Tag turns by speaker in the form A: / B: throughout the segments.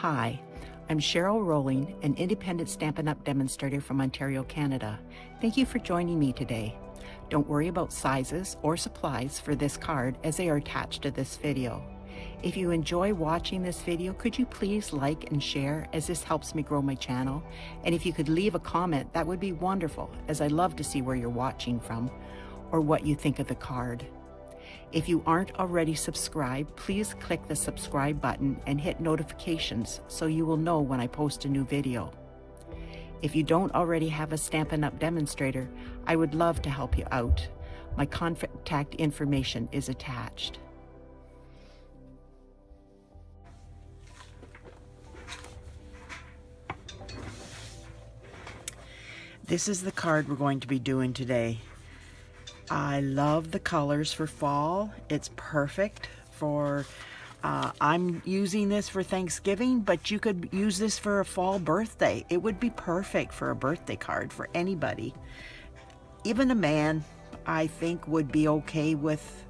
A: Hi, I'm Cheryl Rowling, an independent Stampin' Up! Demonstrator from Ontario, Canada. Thank you for joining me today. Don't worry about sizes or supplies for this card as they are attached to this video. If you enjoy watching this video, could you please like and share, as this helps me grow my channel? And if you could leave a comment, that would be wonderful, as I love to see where you're watching from or what you think of the card. If you aren't already subscribed, please click the subscribe button and hit notifications so you will know when I post a new video. If you don't already have a Stampin' Up! Demonstrator, I would love to help you out. My contact information is attached. This is the card we're going to be doing today. I love the colors for fall. It's perfect for, I'm using this for Thanksgiving, but you could use this for a fall birthday. It would be perfect for a birthday card for anybody. Even a man, I think, would be okay with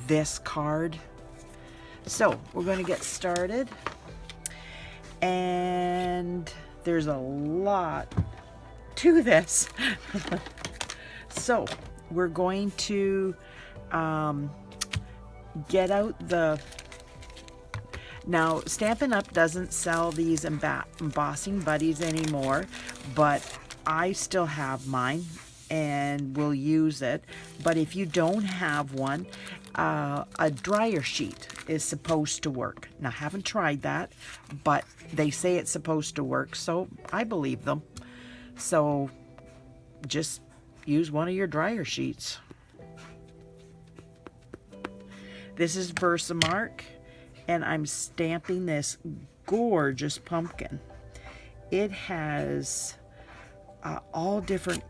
A: this card. So we're going to get started. And there's a lot to this. So we're going to get out the, now Stampin' Up! Doesn't sell these embossing buddies anymore, but I still have mine and will use it. But if you don't have one, a dryer sheet is supposed to work. Now I haven't tried that, but they say it's supposed to work, so I believe them. So just use one of your dryer sheets. This is Versamark, and I'm stamping this gorgeous pumpkin. It has all different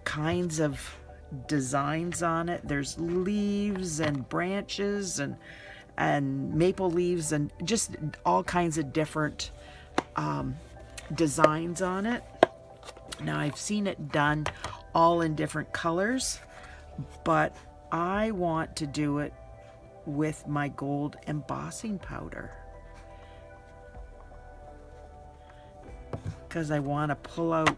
A: kinds of designs on it. There's leaves and branches and maple leaves and just all kinds of different designs on it. Now I've seen it done all in different colors, but I want to do it with my gold embossing powder because I want to pull out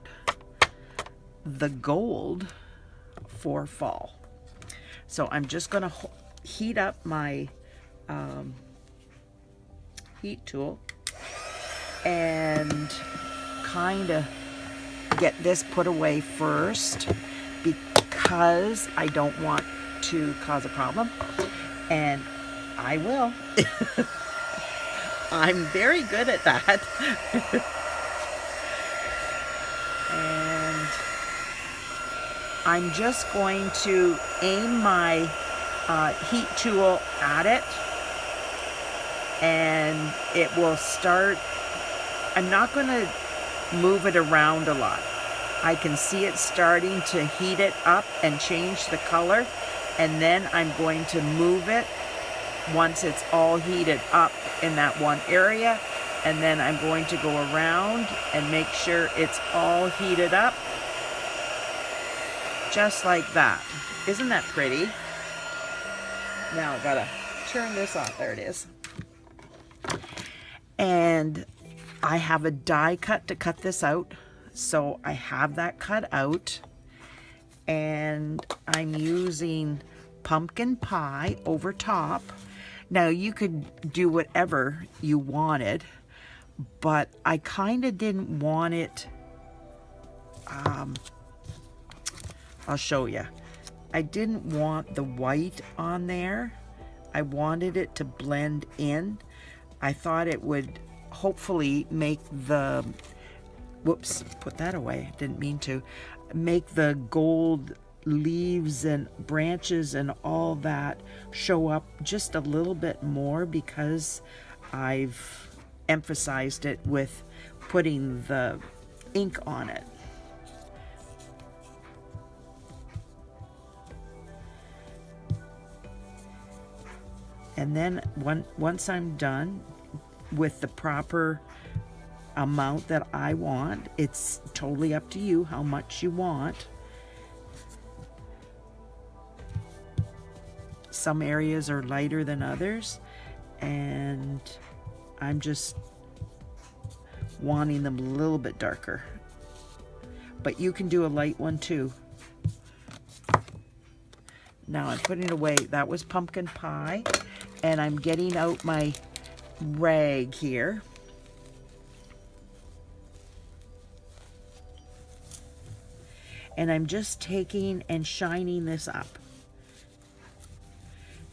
A: the gold for fall. So I'm just going to heat up my heat tool and kind of get this put away first because I don't want to cause a problem, and I will. I'm very good at that. And I'm just going to aim my heat tool at it, and it will start. I'm not going to move it around a lot. I can see it starting to heat it up and change the color, and then I'm going to move it once it's all heated up in that one area, and then I'm going to go around and make sure it's all heated up just like that. Isn't that pretty? Now I've got to turn this off. There it is. And I have a die cut to cut this out, so I have that cut out, and I'm using pumpkin pie over top. Now you could do whatever you wanted, but I kind of didn't want it, I'll show you. I didn't want the white on there. I wanted it to blend in. I thought it would hopefully make the, whoops, put that away, didn't mean to, make the gold leaves and branches and all that show up just a little bit more, because I've emphasized it with putting the ink on it. And then once I'm done with the proper amount that I want, it's totally up to you how much you want. Some areas are lighter than others, and I'm just wanting them a little bit darker. But you can do a light one too. Now I'm putting it away. That was pumpkin pie. And I'm getting out my rag here. And I'm just taking and shining this up.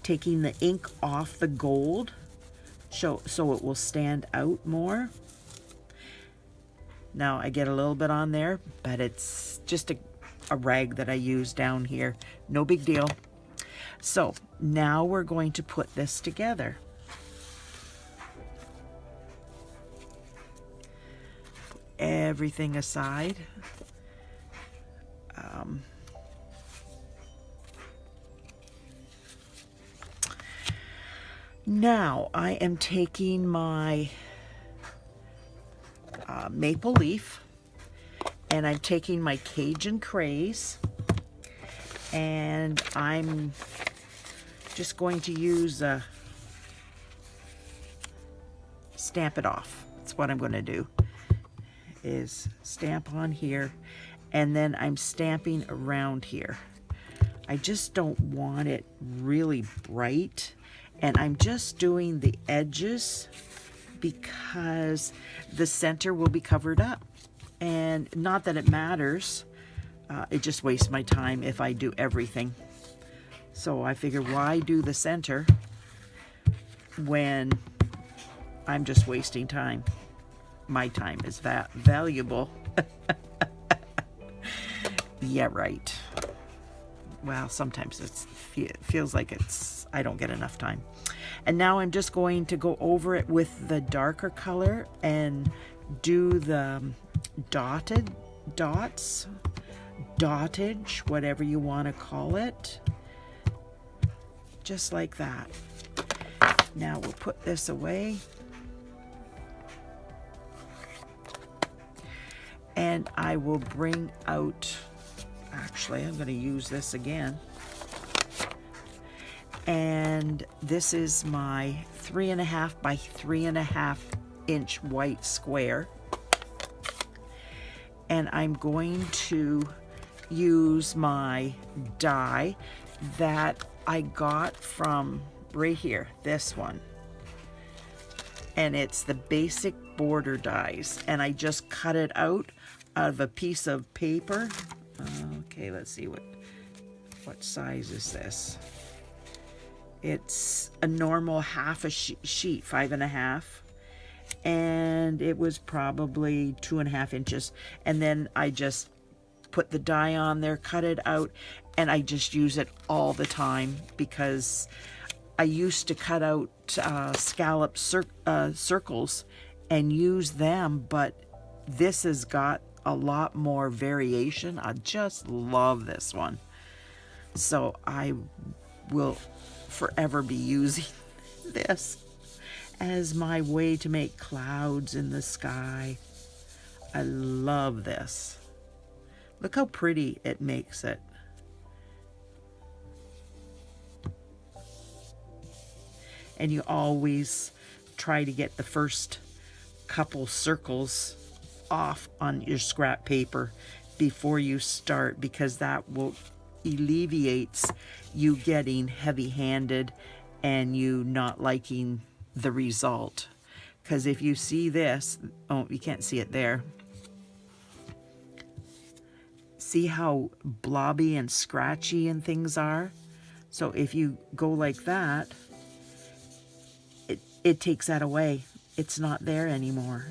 A: Taking the ink off the gold so it will stand out more. Now I get a little bit on there, but it's just a rag that I use down here. No big deal. So now we're going to put this together. Put everything aside. Now I am taking my maple leaf, and I'm taking my Cajun Craze, and I'm just going to use stamp it off. That's what I'm going to do, is stamp on here, and then I'm stamping around here. I just don't want it really bright, and I'm just doing the edges because the center will be covered up. And not that it matters, it just wastes my time if I do everything. So I figure, why do the center when I'm just wasting time? My time is valuable. Yeah, right. Well, sometimes it feels like I don't get enough time. And now I'm just going to go over it with the darker color and do the dotage, whatever you want to call it. Just like that. Now we'll put this away. And I will bring out, actually I'm going to use this again. And this is my 3.5 by 3.5 inch white square. And I'm going to use my die that I got from right here, this one. And it's the basic border dies. And I just cut it out of a piece of paper. Okay, let's see what size is this. It's a normal half a sheet, 5.5, and it was probably 2.5 inches. And then I just put the die on there, cut it out, and I just use it all the time because I used to cut out scallop circles and use them, but this has got a lot more variation. I just love this one. So I will forever be using this as my way to make clouds in the sky. I love this. Look how pretty it makes it. And you always try to get the first couple circles off on your scrap paper before you start, because that will alleviates you getting heavy-handed and you not liking the result. Because if you see this, oh, you can't see it there. See how blobby and scratchy and things are? So if you go like that, it takes that away. It's not there anymore.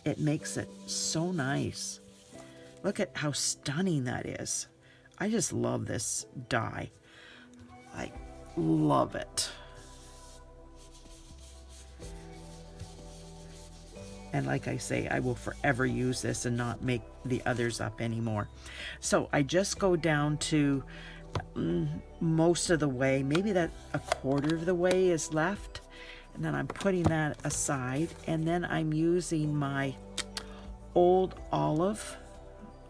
A: It makes it so nice. Look at how stunning that is. I just love this die. I love it. And like I say, I will forever use this and not make the others up anymore. So I just go down to most of the way, maybe that 1/4 of the way is left. And then I'm putting that aside. And then I'm using my old olive.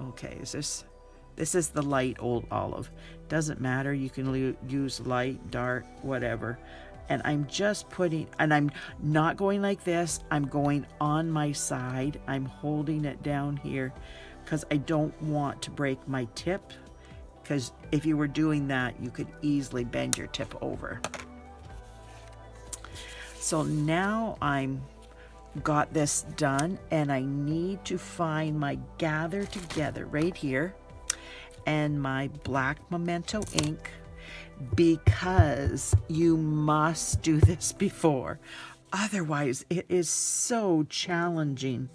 A: Okay, this is the light old olive. Doesn't matter, you can use light, dark, whatever. And I'm just putting, and I'm not going like this, I'm going on my side. I'm holding it down here because I don't want to break my tip, because if you were doing that, you could easily bend your tip over. So now I'm got this done, and I need to find my Gather Together right here and my black Momento ink, because you must do this before. Otherwise, it is so challenging.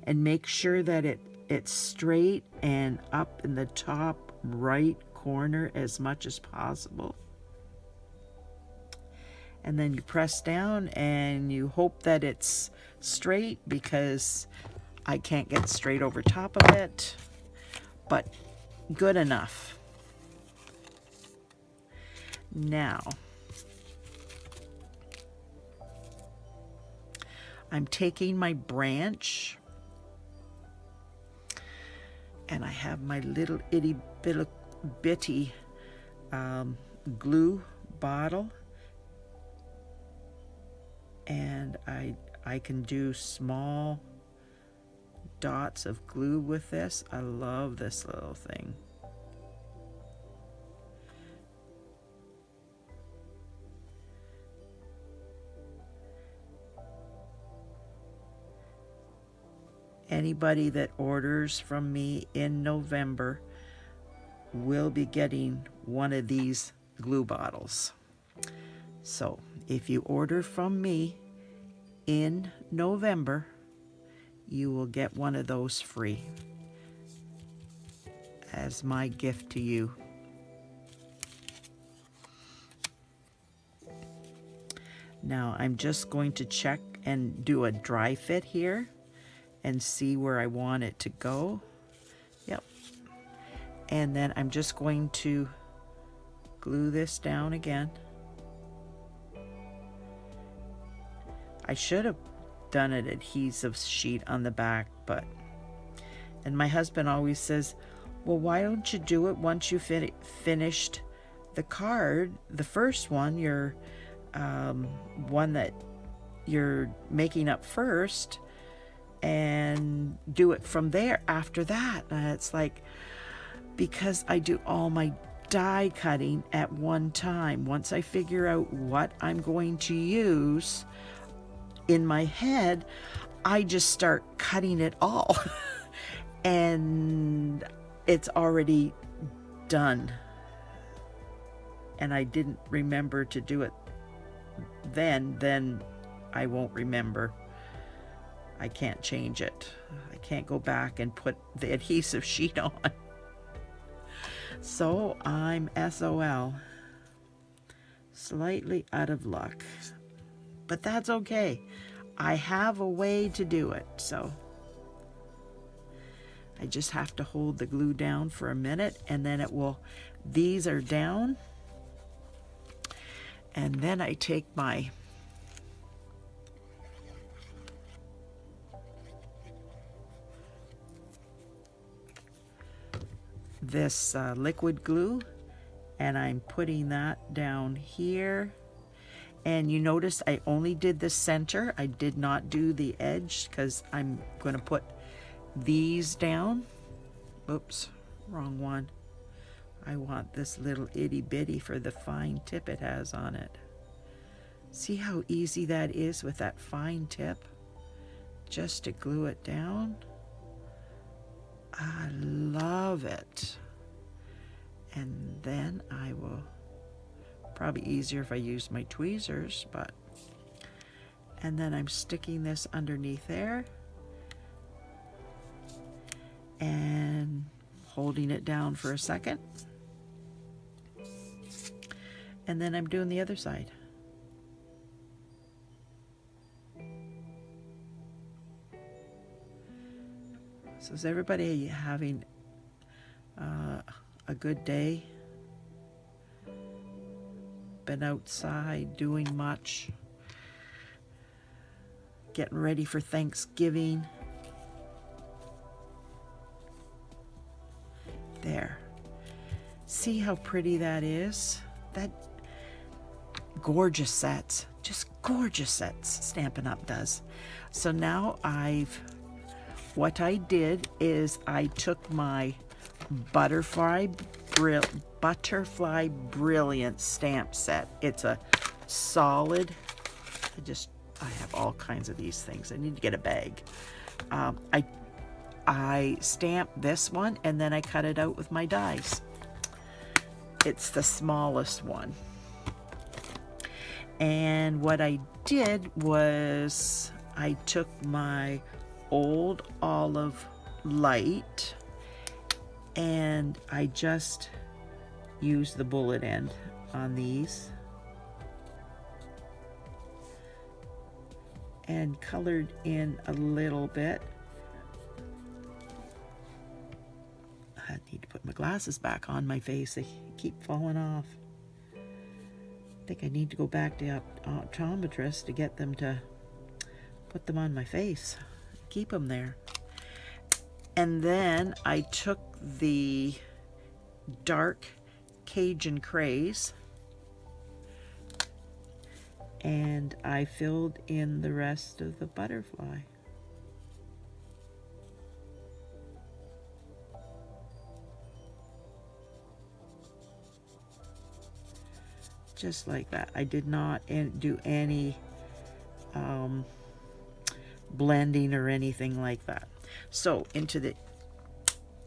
A: And make sure that it's straight and up in the top right corner as much as possible. And then you press down and you hope that it's straight, because I can't get straight over top of it, but good enough. Now, I'm taking my branch, and I have my little itty bitty glue bottle, and I can do small dots of glue with this. I love this little thing. Anybody that orders from me in November will be getting one of these glue bottles. So if you order from me in November, you will get one of those free as my gift to you. Now I'm just going to check and do a dry fit here and see where I want it to go. Yep. And then I'm just going to glue this down again. I should have done an adhesive sheet on the back, and my husband always says, well, why don't you do it once you finished the card, the first one, your one that you're making up first, and do it from there after that. And it's like, because I do all my die cutting at one time. Once I figure out what I'm going to use in my head, I just start cutting it all and it's already done. And I didn't remember to do it then I won't remember. I can't change it. I can't go back and put the adhesive sheet on. So I'm SOL. Slightly out of luck. But that's okay. I have a way to do it, so I just have to hold the glue down for a minute, and then it will, these are down, and then I take my this liquid glue, and I'm putting that down here. And you notice I only did the center. I did not do the edge because I'm going to put these down. Oops, wrong one. I want this little itty bitty for the fine tip it has on it. See how easy that is with that fine tip? Just to glue it down. I love it. And then I will, probably easier if I use my tweezers, but, and then I'm sticking this underneath there and holding it down for a second. And then I'm doing the other side. So is everybody having a good day? Been outside doing much? Getting ready for Thanksgiving? There. See how pretty that is? gorgeous sets, just gorgeous sets Stampin' Up! Does. So now what I did is I took my Butterfly Brilliance stamp set. It's a solid, I have all kinds of these things. I need to get a bag. I stamped this one and then I cut it out with my dies. It's the smallest one. And what I did was I took my old olive light and I just used the bullet end on these and colored in a little bit. I need to put my glasses back on my face. They keep falling off. I think I need to go back to optometrist to get them to put them on my face. Keep them there. And then I took the dark Cajun Craze and I filled in the rest of the butterfly. Just like that. I did not do any blending or anything like that. So, into the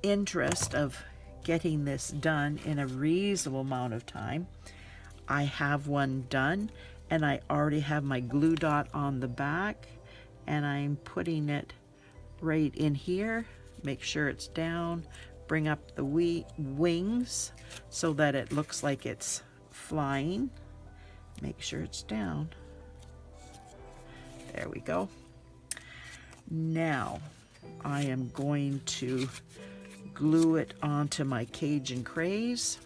A: interest of getting this done in a reasonable amount of time, I have one done and I already have my glue dot on the back and I'm putting it right in here. Make sure it's down, bring up the wings so that it looks like it's flying. Make sure it's down. There we go. Now I am going to glue it onto my Cajun Craze.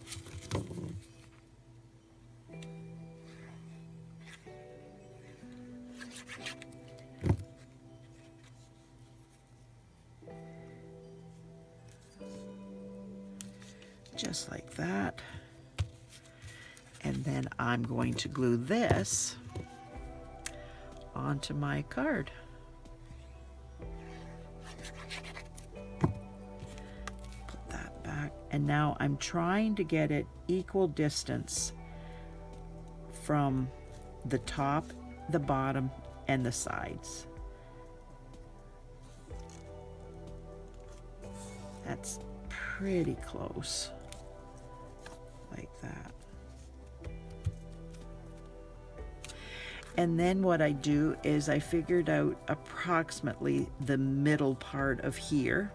A: Just like that. And then I'm going to glue this onto my card. Put that back. And now I'm trying to get it equal distance from the top, the bottom, and the sides. That's pretty close. Like that. And then what I do is I figured out approximately the middle part of here.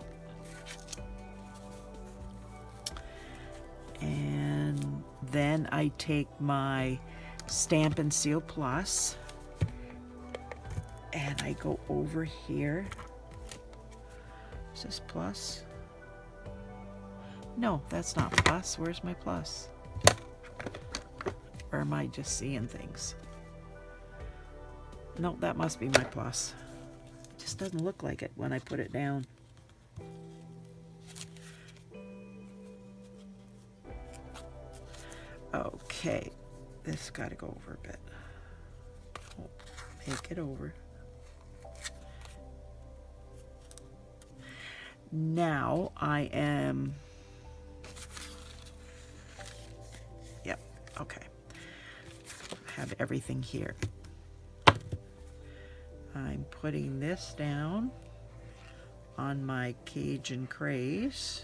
A: And then I take my Stampin' Seal Plus and I go over here. Is this plus? No, that's not plus. Where's my plus? Or am I just seeing things? No, that must be my plus. It just doesn't look like it when I put it down. Okay, this got to go over a bit. Oh, make it over. Now I am... Yep, okay. I have everything here. I'm putting this down on my Cajun Craze.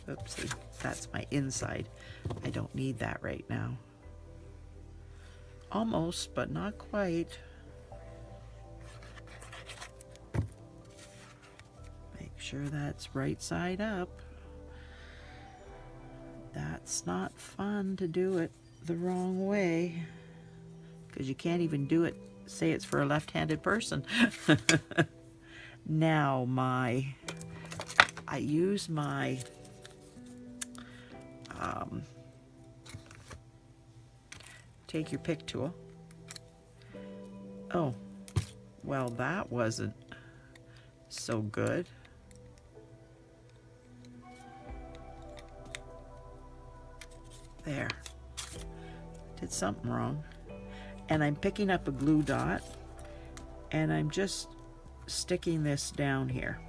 A: Oopsie, that's my inside. I don't need that right now. Almost, but not quite. Make sure that's right side up. That's not fun to do it the wrong way, because you can't even do it, say it's for a left-handed person. Now I use my take your pick tool. Oh, well, that wasn't so good. There. Did something wrong. And I'm picking up a glue dot, and I'm just sticking this down here.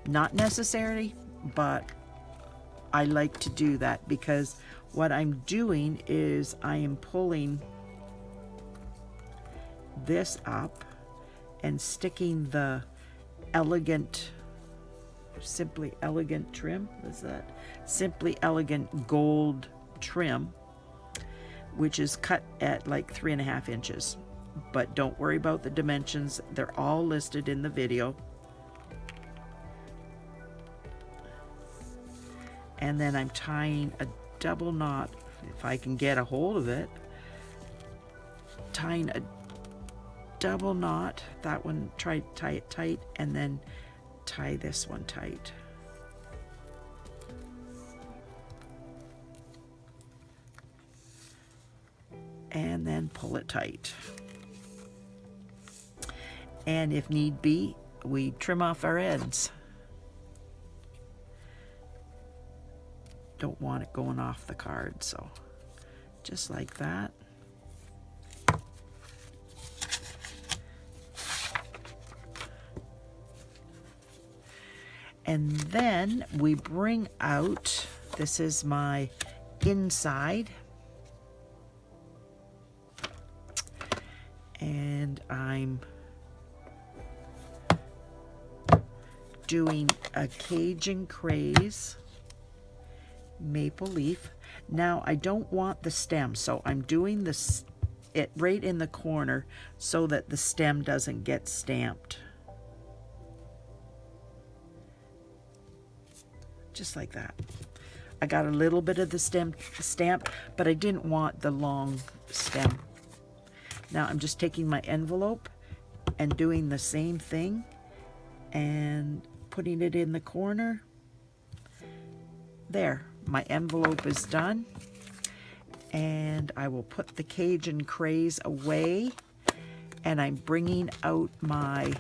A: Not necessary, but I like to do that because what I'm doing is I am pulling this up and sticking the elegant, Simply Elegant trim. Is that Simply Elegant gold trim, which is cut at like 3.5 inches. But don't worry about the dimensions, they're all listed in the video. And then I'm tying a double knot, if I can get a hold of it, tying a double knot, that one, tie it tight, and then tie this one tight. And then pull it tight. And if need be, we trim off our ends. Don't want it going off the card, so just like that. And then we bring out, this is my inside, and I'm doing a Cajun Craze maple leaf. Now I don't want the stem, so I'm doing this it right in the corner so that the stem doesn't get stamped. Just like that. I got a little bit of the stem stamped, but I didn't want the long stem. Now I'm just taking my envelope and doing the same thing and putting it in the corner. There, my envelope is done. And I will put the Cajun Craze away, and I'm bringing out my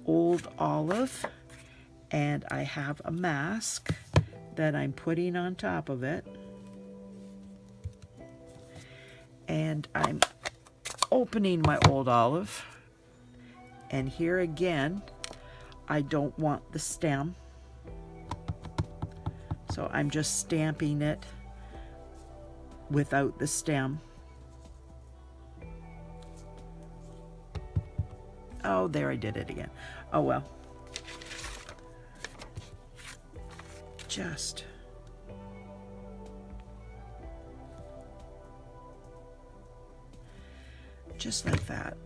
A: old olive, and I have a mask that I'm putting on top of it, and I'm opening my old olive, and here again I don't want the stem, so I'm just stamping it without the stem. Oh, there, I did it again. Oh well. Just like that.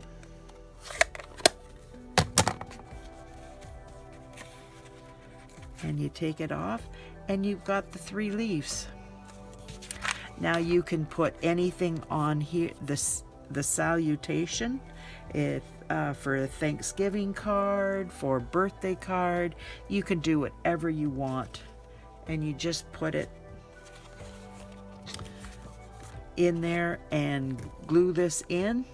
A: And you take it off, and you've got the 3 leaves. Now you can put anything on here, the salutation, if for a Thanksgiving card, for a birthday card, you can do whatever you want. And you just put it in there and glue this in,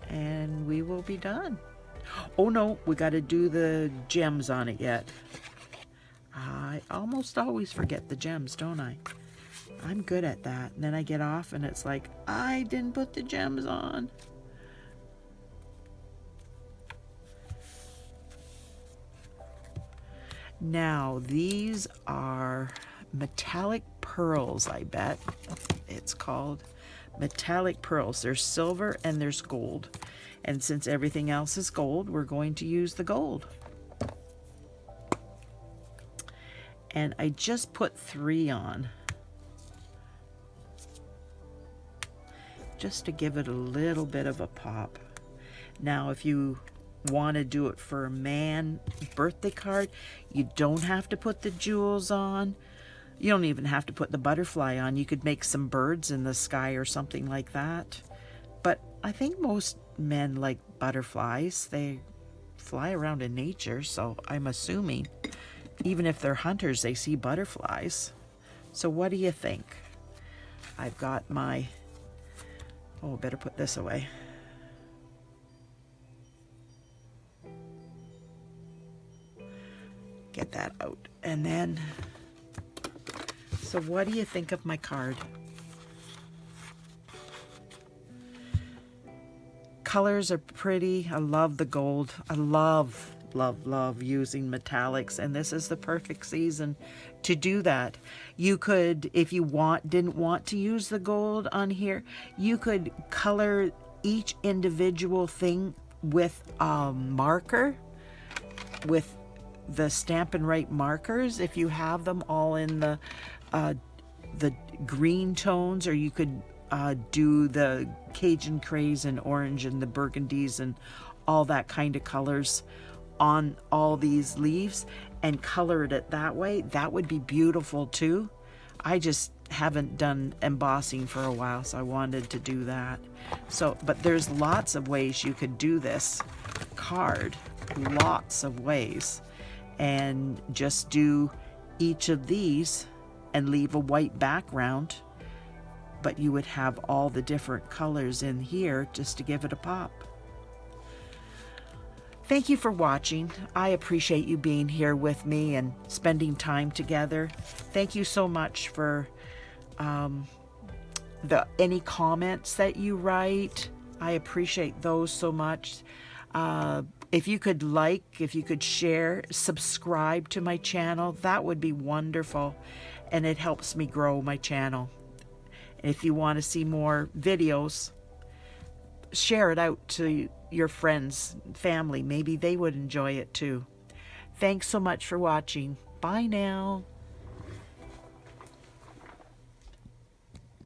A: and we will be done. Oh no, we got to do the gems on it yet. I almost always forget the gems, don't I? I'm good at that. And then I get off and it's like, I didn't put the gems on. Now, these are metallic pearls, I bet. It's called metallic pearls. There's silver and there's gold. And since everything else is gold, we're going to use the gold. And I just put 3 on, just to give it a little bit of a pop. Now, if you want to do it for a man birthday card, you don't have to put the jewels on. You don't even have to put the butterfly on. You could make some birds in the sky or something like that. But I think most men like butterflies. They fly around in nature, so I'm assuming even if they're hunters, they see butterflies. So what do you think? I've got my, oh, better put this away. Get that out. And then, so what do you think of my card? Colors are pretty. I love the gold. I love using metallics, and this is the perfect season to do that. You could, if you didn't want to use the gold on here, you could color each individual thing with a marker, with the Stampin' Right markers, if you have them all in the green tones, or you could do the Cajun Craze and orange and the burgundies and all that kind of colors on all these leaves and colored it that way. That would be beautiful too. I just haven't done embossing for a while, so I wanted to do that. So, but there's lots of ways you could do this card, lots of ways, and just do each of these and leave a white background, but you would have all the different colors in here just to give it a pop. Thank you for watching. I appreciate you being here with me and spending time together. Thank you so much for any comments that you write. I appreciate those so much. If you could like, if you could share, subscribe to my channel, that would be wonderful, and it helps me grow my channel. If you want to see more videos, share it out to your friends, family. Maybe they would enjoy it too. Thanks so much for watching. Bye now.